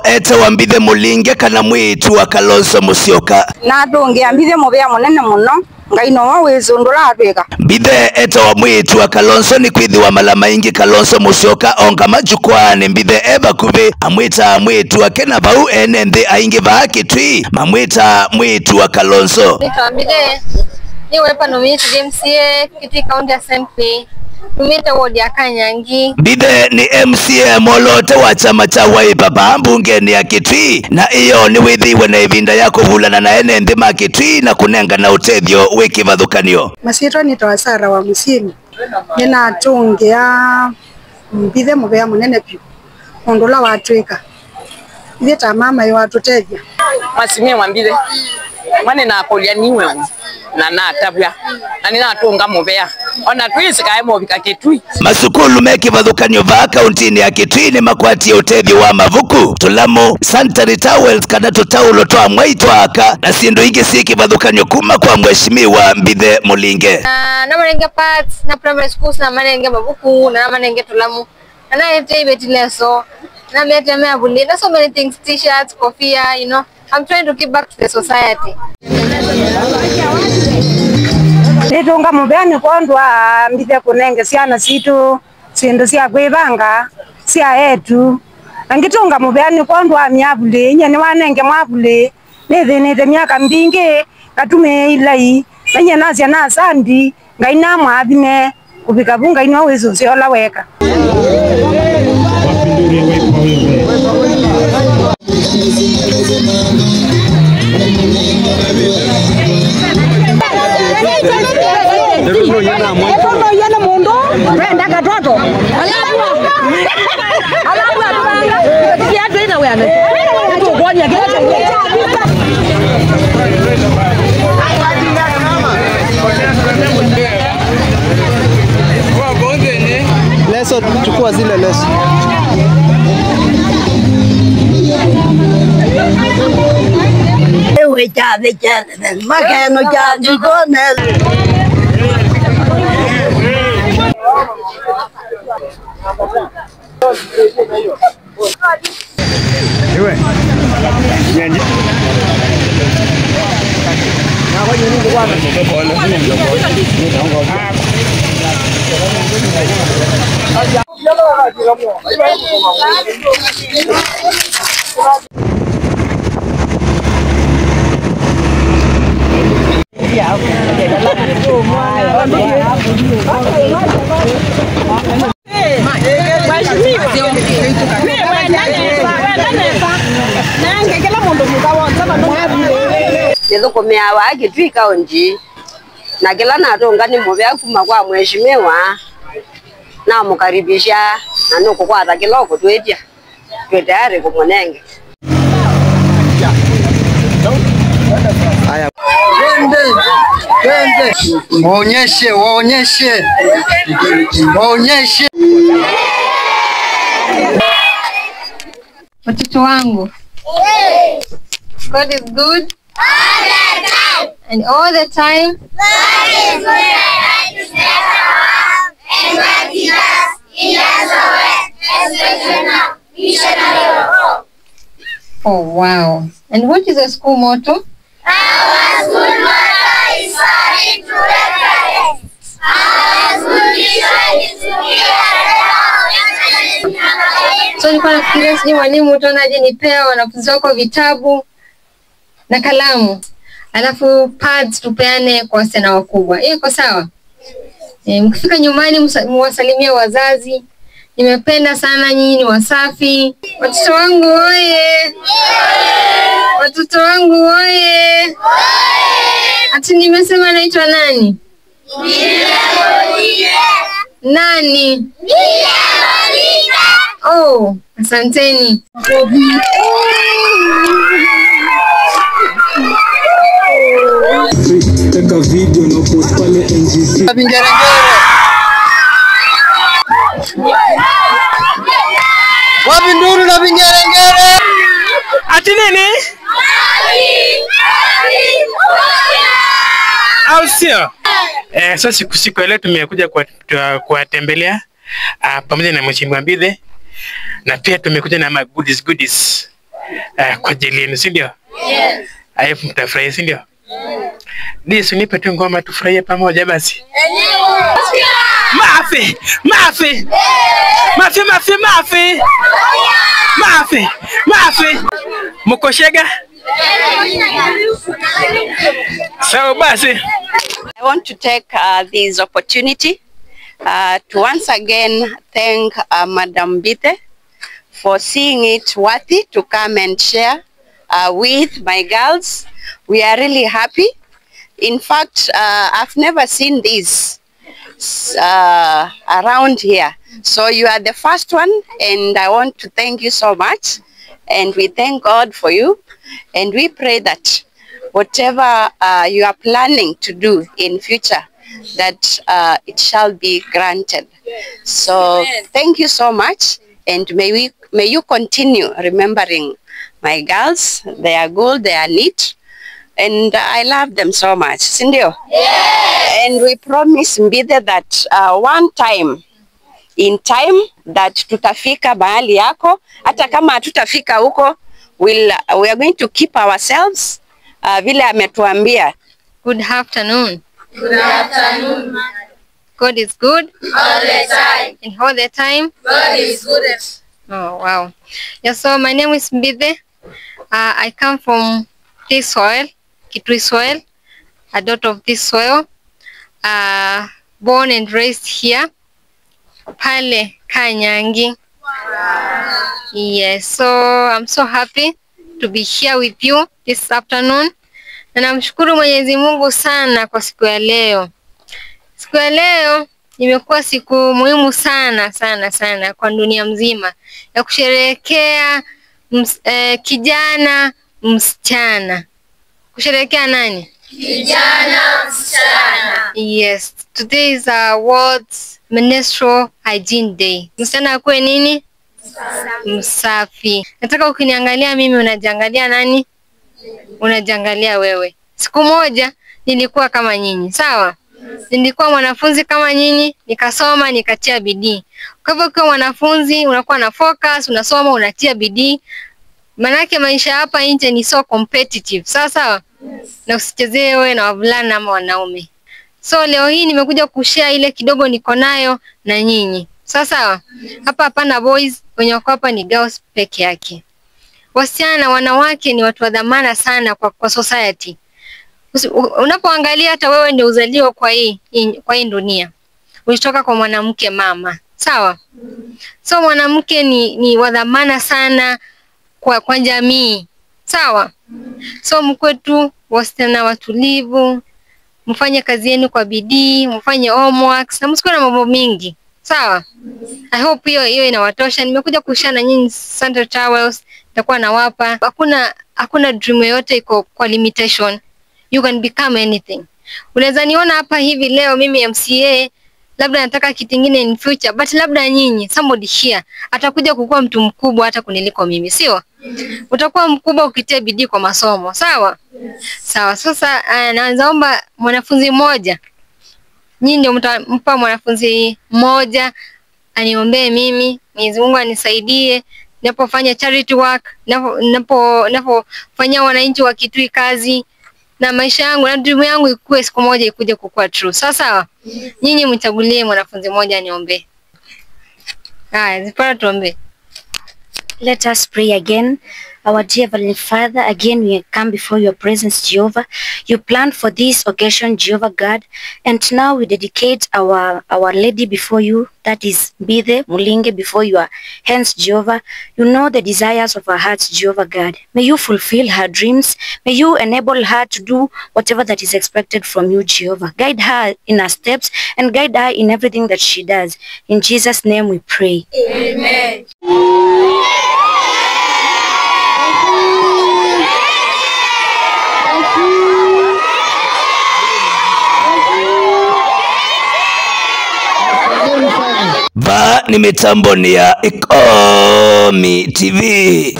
ete wambithe Mulinge kana mwitu wa Kalonzo Musyoka na ndungi ambithe mubea munene muno ngai no wizundura atwika mbithe ete wa mwitu wa Kalonzo ni kwithiwa mala maingi Kalonzo Musyoka onga majukwani mbithe ebakubi amwita mwitu wa kena bau ene nthi aingi ba Kitui mamwita mwitu wa Kalonzo mbithe ni wepa nomiti MCA Kitui County Assembly tumita wodi ya Kanyangi. Mbithe ni MCA molote wa chama cha Wiper bambungeni ya Kitui na iyo ni withiwe na ivinda ya kuvulana na ene nthi ma Kitui na kunenga na utethyo wiki vathukanio. Masitwa ni Tawasara wa Musini nina tungia mbithe mubea munene pyu ondula watwika thita mama yo atutethya masimia mwambithe mwane na kolia niwe na natabya na ninatunga mubea ona twisi kae mobika Kitui masukulu meki vathukanio va kaunti ya Kitui ni makwati utethyo wa mavuku tulamu sanitary towels kana tutaulo twa mwaitwaka na sindu ingi siki vathukanio kuma kwa mheshimiwa Mbithe Mulinge na manenge parts na primary schools na manenge mavuku na manenge tulamu na ete betileso na mete meabuli na so many things, t-shirts, kofia, you know. I'm trying to give back to the society. Nitunga mubeni kondwa mbithe kunenge siana situ sindu sia kwivanga sia etu angitunga mubeni kondwa miabuli nye ni wanenge mwabuli nithinite miaka mbingi ngatume ilai nanye nasia na sandi ngaina mwathime kubika bunga ino wizo siola weka leso chukua zile leso ewe chave chave makeno chave kone ewe nyenye Nithukumia wa Kitui County na kila natunga ni mubea kuma kwa mheshimiwa na mukaribisha na nuko kwa kiloko twetia tayari kumunenge haya twende waonyeshe Watoto wangu, God is good all the time. And all the time God is good and righteousness around and mighty us in years of it, especially now, missionary hope. Oh wow. And what is the school motto? Our school motto is sorry to excellence. Our school mission is to be so nilikuwa nafikiria sijui mwalimu utaonaje nipea wanafunzi wako vitabu na kalamu alafu pads tupeane kwa wasichana wakubwa. Hiyo iko sawa? Mkifika nyumbani mwasalimie wazazi. Nimependa sana nyinyi ni wasafi. Watoto wangu oye. Watoto wangu oye. Ati nimesema naitwa nani? Nani? Oh, asanteni. Teka video na post pale NGC. Wapi nduru na vingerengere? Ati nini? Au sio? Sasa siku leo tumekuja kuwatembelea pamoja na mheshimiwa Mbithe Na pia tumekuja na goodies kwa ajili yenu, si ndio? Yes. Alafu mtafurahia, si ndio? Disi nipe tu ngoma tufurahie pamoja basi. Mafi! Mafi! Mafi, mafi, mafi! Mafi! Mafi! Mkoshega? So basi. I want to take this opportunity to once again thank Madam Mbithe for seeing it worthy to come and share with my girls. We are really happy. In fact, I've never seen this around here. So you are the first one, and I want to thank you so much. And we thank God for you. And we pray that whatever you are planning to do in future, that it shall be granted. So thank you so much. And may you continue remembering my girls. They are good, they are neat. And I love them so much. Sindio? Yes. And we promise Mbithe that one time, in time, that tutafika mahali yako. Hata kama tutafika huko, we are going to keep ourselves vile ametuambia. Good afternoon. Good afternoon. God is good. All the time. And all the time. God is good. Oh, wow. Yeah, so my name is Mbithe. I come from this soil, Kitui soil, a daughter of this soil, born and raised here, pale Kanyangi. Wow. Yes, so I'm so happy to be here with you this afternoon. Na namshukuru Mwenyezi Mungu sana kwa siku ya leo. Siku ya leo imekuwa siku muhimu sana kwa dunia mzima ya kusherehekea kijana msichana. Kusherehekea nani? Kijana msichana. Yes, today is World Menstrual Hygiene Day. Msichana akue nini? Msafi. Nataka ukiniangalia mimi unajiangalia nani? Unajiangalia wewe. Siku moja nilikuwa kama nyinyi, sawa? Nilikuwa mwanafunzi kama nyinyi, nikasoma, nikatia bidii. Kwa hivyo ukiwa mwanafunzi unakuwa na focus, unasoma, unatia bidii. Manake maisha hapa nje ni so competitive. Sawa sawa? Na usichezee wewe na wavulana ama wanaume. So leo hii nimekuja kushare ile kidogo niko nayo na nyinyi. Sawa sawa? Hapa hapana boys, wenye wako hapa ni girls peke yake. Wasichana, wanawake ni watu wa dhamana sana kwa society. Unapoangalia hata wewe ndio uzaliwa kwa hii dunia. Ulitoka kwa mwanamke mama. Sawa? So mwanamke ni wa dhamana sana kwa jamii. Sawa? So mkwetu wasichana watulivu, mfanye kazi yenu kwa bidii, mfanye homeworks, na msikuwe na mambo mingi. Sawa? I hope hiyo inawatosha. Nimekuja kushare na nyinyi Santa Towels, nitakuwa nawapa. Hakuna dream yote iko kwa limitation. You can become anything. Unaweza niona hapa hivi leo mimi MCA, labda nataka kitu kingine in future, but labda nyinyi somebody here atakuja kukua mtu mkubwa hata kuniliko mimi, sio? Utakuwa mkubwa ukitia bidii kwa masomo, sawa? Sawa. Sasa naanza omba mwanafunzi mmoja. Nyinyi ndio mtampa mwanafunzi mmoja aniombee mimi, Mwenyezi Mungu anisaidie ninapofanya charity work, ninapofanyia wananchi wa Kitui kazi, na maisha yangu na dream yangu ikue siku moja ikuje kukua true. Sawa? Nyinyi mchagulie mwanafunzi mmoja aniombee. Haya, zipara tuombe. Let us pray again. Our dear Heavenly Father, again we come before your presence, Jehovah. You planned for this occasion, Jehovah God, and now we dedicate our lady before you, that is Mbithe Mulinge, before your hands, Jehovah. You know the desires of her heart, Jehovah God. May you fulfill her dreams. May you enable her to do whatever that is expected from you, Jehovah. Guide her in her steps and guide her in everything that she does. In Jesus' name we pray. Amen. Ba ni mitambo ni ya Ikomi TV.